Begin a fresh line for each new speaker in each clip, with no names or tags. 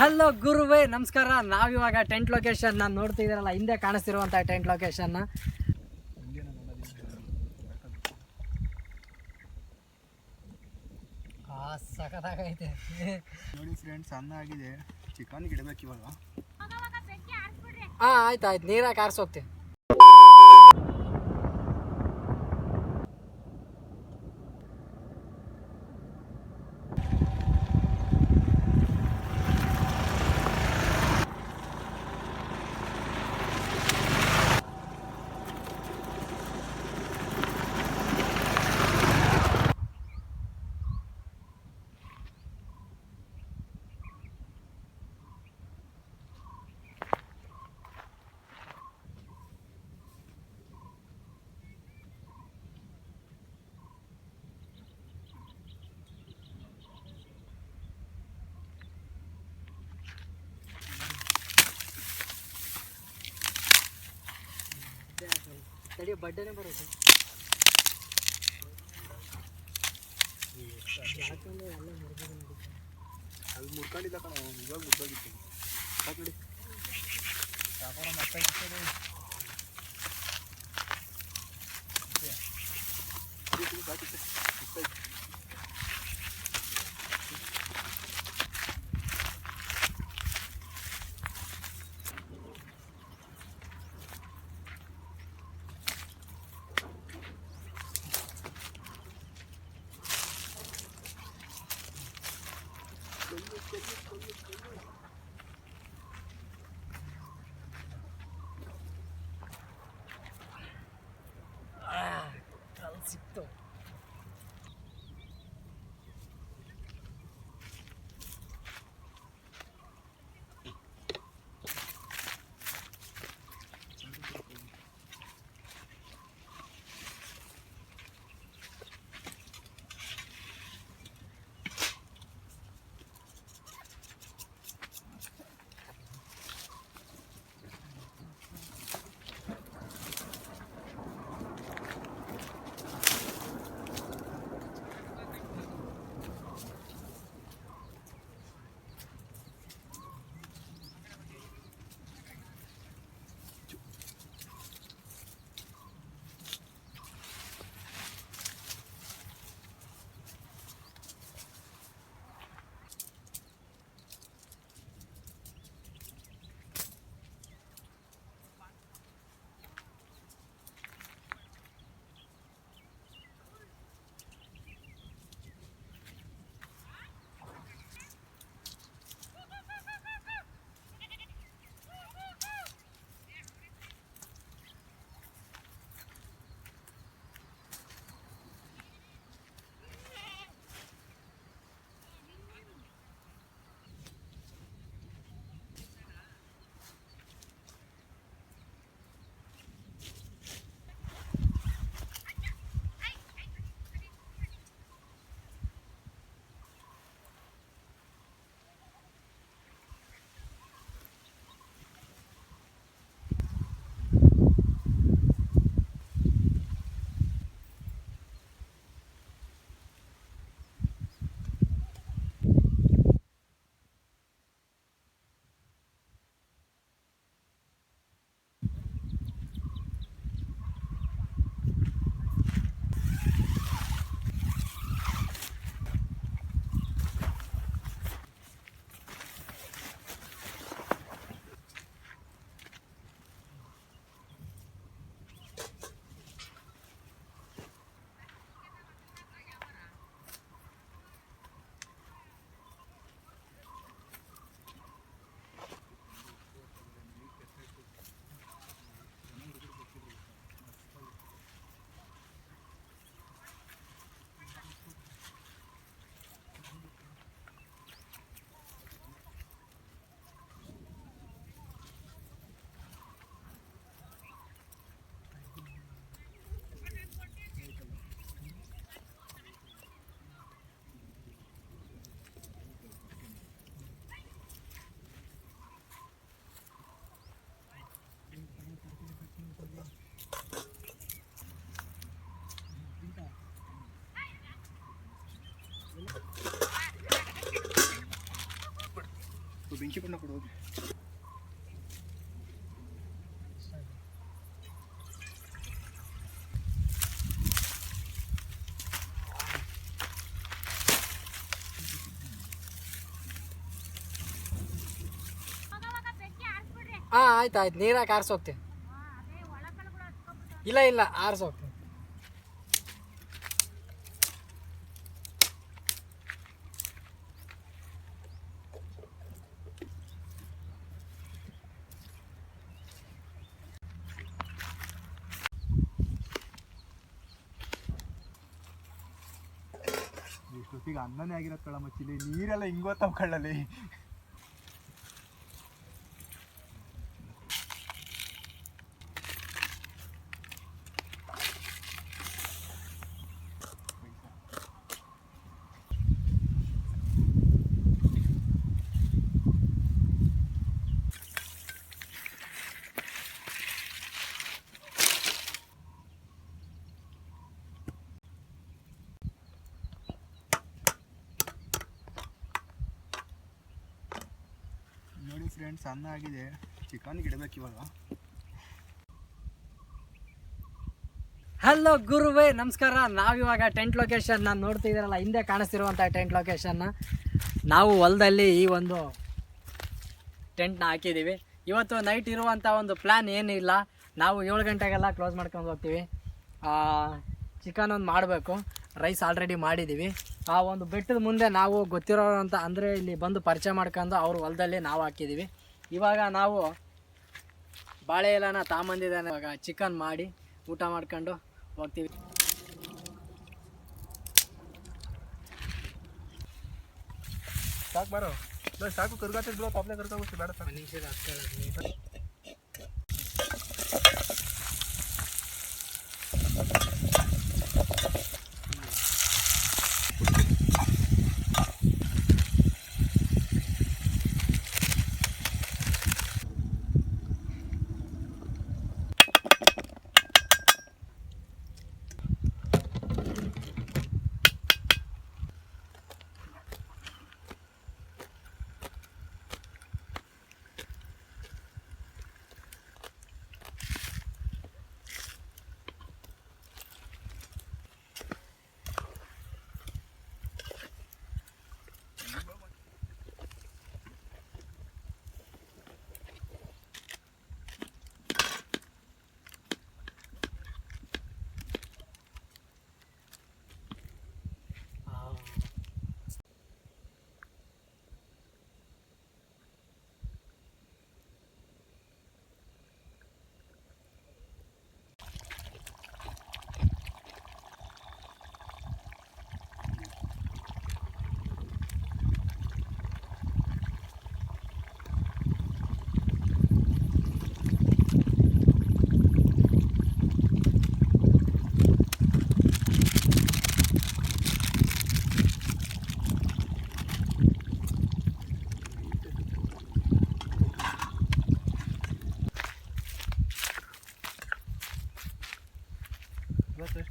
Hello ಗುರುವೇ ನಮಸ್ಕಾರ. ನಾವಿವಾಗ ಟೆಂಟ್ ಲೊಕೇಶನ್ ನೋಡ್ತಿದ್ದೀರಲ್ಲ, ಹಿಂದೆ ಕಾಣಿಸ್ತಿರುವಂಥ ಟೆಂಟ್ ಲೊಕೇಶನ್ನ ಸಖತ್ತಾಗೈತೆ
ನೋಡಿ ಫ್ರೆಂಡ್ಸ್. ಅನ್ನ ಆಗಿದೆ, ಚಿಕನ್ಗೆ ಇಡಬೇಕು ಇವಾಗ.
ಹಾಂ ಆಯ್ತು ನೀರಾಗಿ ಆರಿಸೋಗ್ತೀವಿ. ತಡಿ ಬಡ್ಡೆನೇ ಬರುತ್ತೆ.
ಅಲ್ಲಿ ಮುರ್ಕೊಂಡಿದ್ದ ಕಣ, ಇವಾಗ ಮುರ್ದೋಗಿತ್ತು. ನೋಡಿ ವ್ಯಾಪಾರ ಮಾಡ್ತಾಯಿತ್ತು.
ಸಿಕ್ತು.
ಬೆಂಕಿ ಬಣ್ಣ ಕೊಡು ಹೋಗಿ.
ಹಾಂ ಆಯ್ತು ಆಯ್ತು, ನೀರಾಗಿ ಆರಿಸೋಗ್ತೀನಿ. ಇಲ್ಲ ಇಲ್ಲ, ಆರಿಸೋಗ್ತೀನಿ.
ಇಷ್ಟೊತ್ತಿಗೆ ಅನ್ನನೇ ಆಗಿರೋದು ಕಳ ಮಚ್ಚಿಲಿ, ನೀರೆಲ್ಲ ಹಿಂಗೋತಾವ ಕಳ್ಳಲ್ಲಿ. ನೋಡಿ ಫ್ರೆಂಡ್ಸ್, ಅನ್ನ ಆಗಿದೆ, ಚಿಕನ್ಗೆ ಇಡಬೇಕು ಇವಾಗ.
ಹಲೋ ಗುರುವೇ, ನಮಸ್ಕಾರ. ನಾವಿವಾಗ ಟೆಂಟ್ ಲೊಕೇಶನ್ ನಾನು ನೋಡ್ತಿದ್ದೀರಲ್ಲ, ಹಿಂದೆ ಕಾಣಿಸ್ತಿರುವಂಥ ಟೆಂಟ್ ಲೊಕೇಶನ್ನ ನಾವು ಹೊಲದಲ್ಲಿ ಈ ಒಂದು ಟೆಂಟ್ನ ಹಾಕಿದ್ದೀವಿ. ಇವತ್ತು ನೈಟ್ ಇರುವಂಥ ಒಂದು ಪ್ಲ್ಯಾನ್ ಏನಿಲ್ಲ. ನಾವು 7 ಗಂಟೆಗೆಲ್ಲ ಕ್ಲೋಸ್ ಮಾಡ್ಕೊಂಡು ಹೋಗ್ತೀವಿ. ಚಿಕನ್ ಒಂದು ಮಾಡಬೇಕು, ರೈಸ್ ಆಲ್ರೆಡಿ ಮಾಡಿದ್ದೀವಿ. ಆ ಒಂದು ಬೆಟ್ಟದ ಮುಂದೆ ನಾವು ಗೊತ್ತಿರೋರಂಥ, ಅಂದರೆ ಇಲ್ಲಿ ಬಂದು ಪರಿಚಯ ಮಾಡ್ಕೊಂಡು ಅವ್ರ ಹೊಲದಲ್ಲಿ ನಾವು ಹಾಕಿದ್ದೀವಿ. ಇವಾಗ ನಾವು ಬಾಳೆ ಎಲೆನ ತಾಂಬಂದಿದ್ದಾನೆ. ಇವಾಗ ಚಿಕನ್ ಮಾಡಿ ಊಟ ಮಾಡ್ಕೊಂಡು ಹೋಗ್ತೀವಿ.
ಸಾಕು ಬರೋ, ಸಾಕು ಕರ್ಗಾತಿದ್ ಬಿಡೋ, ಪಾಪ್ಲೆ ಕರ್ಕೋಬೇಕು, ಬೇಡ ಸಾಕು.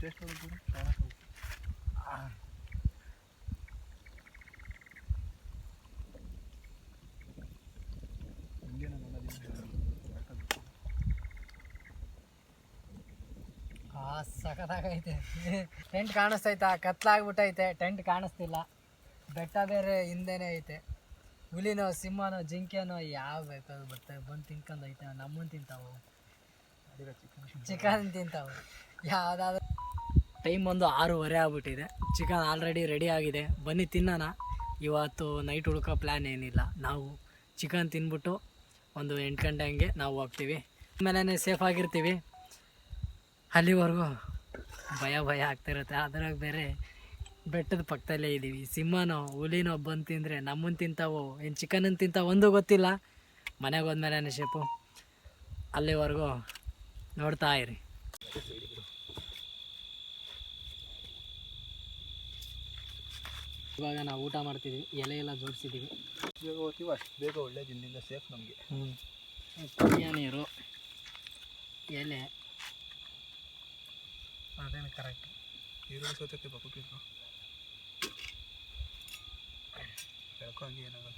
ಟೇಸ್ಟ್
ಸಖತ್ತಾಗೈತೆ. ಟೆಂಟ್ ಕಾಣಿಸ್ತೈತಾ? ಕತ್ಲಾಗ್ಬಿಟ್ಟೈತೆ, ಟೆಂಟ್ ಕಾಣಿಸ್ತಿಲ್ಲ. ಬೆಟ್ಟ ಬೇರೆ ಹಿಂದೆನೇ ಐತೆ. ಹುಲಿನೋ ಸಿಂಹನೋ ಜಿಂಕೆನೋ ಯಾವ ಬೇಕಾದ್ರೂ ಬರ್ತವೆ, ಬಂದು ತಿನ್ಕೊಂಡು ಐತೆ. ನಮ್ಮನ್ನು ತಿಂತಾವು, ಚಿಕನ್ ತಿಂತಾವು. ಯಾವುದಾದ್ರೂ ಟೈಮ್ ಒಂದು 6:30 ಆಗ್ಬಿಟ್ಟಿದೆ. ಚಿಕನ್ ಆಲ್ರೆಡಿ ರೆಡಿ ಆಗಿದೆ. ಬನ್ನಿ ತಿನ್ನೋಣ. ಇವತ್ತು ನೈಟ್ ಉಳ್ಕೋ ಪ್ಲ್ಯಾನ್ ಏನಿಲ್ಲ. ನಾವು ಚಿಕನ್ ತಿಂದ್ಬಿಟ್ಟು ಒಂದು 8 ಗಂಟೆ ಹಂಗೆ ನಾವು ಹೋಗ್ತೀವಿ. ಆಮೇಲೆ ಸೇಫಾಗಿರ್ತೀವಿ. ಅಲ್ಲಿವರೆಗೂ ಭಯ ಆಗ್ತಿರುತ್ತೆ. ಅದ್ರಾಗ ಬೇರೆ ಬೆಟ್ಟದ ಪಕ್ಕದಲ್ಲೇ ಇದ್ದೀವಿ. ಸಿಂಹನೋ ಹುಲಿನೋ ಬಂದು ತಿಂದರೆ ನಮ್ಮನ್ನು ತಿಂತಾವೋ ಏನು ಚಿಕನನ್ನು ತಿಂತಾವೋ ಒಂದು ಗೊತ್ತಿಲ್ಲ. ಮನೆಗೆ ಹೋದ್ಮೇಲೆ ಶೇಪು. ಅಲ್ಲಿವರೆಗೂ ನೋಡ್ತಾ ಇರಿ. ಇವಾಗ ನಾವು ಊಟ ಮಾಡ್ತಿದ್ವಿ, ಎಲೆ ಎಲ್ಲ ಜೋಡಿಸಿದ್ದೀವಿ.
ಬೇಗ ಹೋಗ್ತೀವಿ, ಅಷ್ಟು ಬೇಗ ಒಳ್ಳೇದು, ಇಲ್ಲಿಂದ ಸೇಫ್ ನಮಗೆ.
ಕುಡಿಯೋ ನೀರು, ಎಲೆ, ಅದೇನು ಕರೆಕ್ಟ್.
ಈರುಳ್ಳಿ ಸೋತಕ್ಕೆ ಪಕ್ಕಕ್ಕೆ ಹೇಳ್ಕೊ, ಹಂಗೆ ಏನಾಗಲ್ಲ.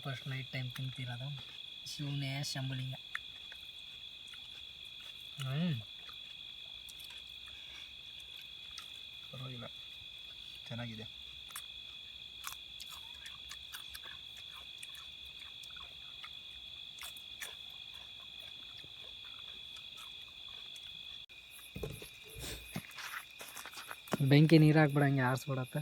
ಫಸ್ಟ್ ನೈಟ್ ಟೈಮ್ ತಿಂತಿರೋದು ಶಿವನೇ ಶಂಭುಲಿಂಗ.
ಪರವಾಗಿಲ್ಲ, ಚೆನ್ನಾಗಿದೆ.
ಬೆಂಕಿ ನೀರು ಹಾಕ್ಬಿಡಂಗೆ ಆರಿಸ್ಬಿಡತ್ತೆ.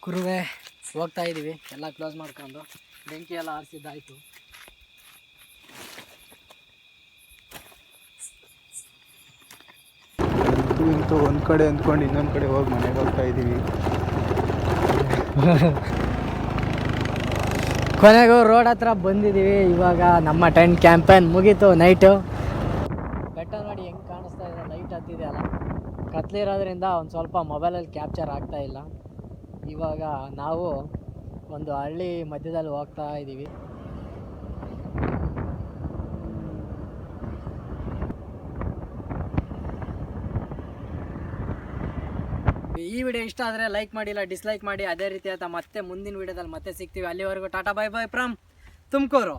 ಕುರುವೆ ಹೋಗ್ತಾ ಇದ್ದೀವಿ, ಎಲ್ಲ ಕ್ಲೋಸ್ ಮಾಡ್ಕೊಂಡು ಬೆಂಕಿ ಎಲ್ಲ ಆರಿಸಿದ್ದಾಯಿತು.
ಇಂತೂ ಒಂದು ಕಡೆ ಅಂದ್ಕೊಂಡು ಇನ್ನೊಂದು ಕಡೆ ಹೋಗಿ ಮನೆಗೆ ಹೋಗ್ತಾ ಇದ್ದೀವಿ.
ಕೊನೆಗೂ ರೋಡ್ ಹತ್ರ ಬಂದಿದ್ದೀವಿ. ಇವಾಗ ನಮ್ಮ ಟೆಂಟ್ ಕ್ಯಾಂಪೇನ್ ಮುಗೀತು. ನೈಟು ಬೆಟ್ಟ ನೋಡಿ ಹೆಂಗೆ ಕಾಣಿಸ್ತಾ ಇದೆ, ಲೈಟ್ ಹತ್ತಿದೆ ಅಲ್ಲ, ಕತ್ಲಿರೋದ್ರಿಂದ ಒಂದು ಸ್ವಲ್ಪ ಮೊಬೈಲಲ್ಲಿ ಕ್ಯಾಪ್ಚರ್ ಆಗ್ತಾ ಇಲ್ಲ. ಇವಾಗ ನಾವು ಒಂದು ಹಳ್ಳಿ ಮಧ್ಯದಲ್ಲಿ ಹೋಗ್ತಾ ಇದ್ದೀವಿ. ಈ ವಿಡಿಯೋ ಇಷ್ಟ ಆದರೆ ಲೈಕ್ ಮಾಡಿ, ಇಲ್ಲ ಡಿಸ್ಲೈಕ್ ಮಾಡಿ. ಅದೇ ರೀತಿ ಆಯ್ತಾ ಮತ್ತೆ ಮುಂದಿನ ವಿಡಿಯೋದಲ್ಲಿ ಮತ್ತೆ ಸಿಗ್ತೀವಿ. ಅಲ್ಲಿವರೆಗೂ tata bye bye from Tumakuru.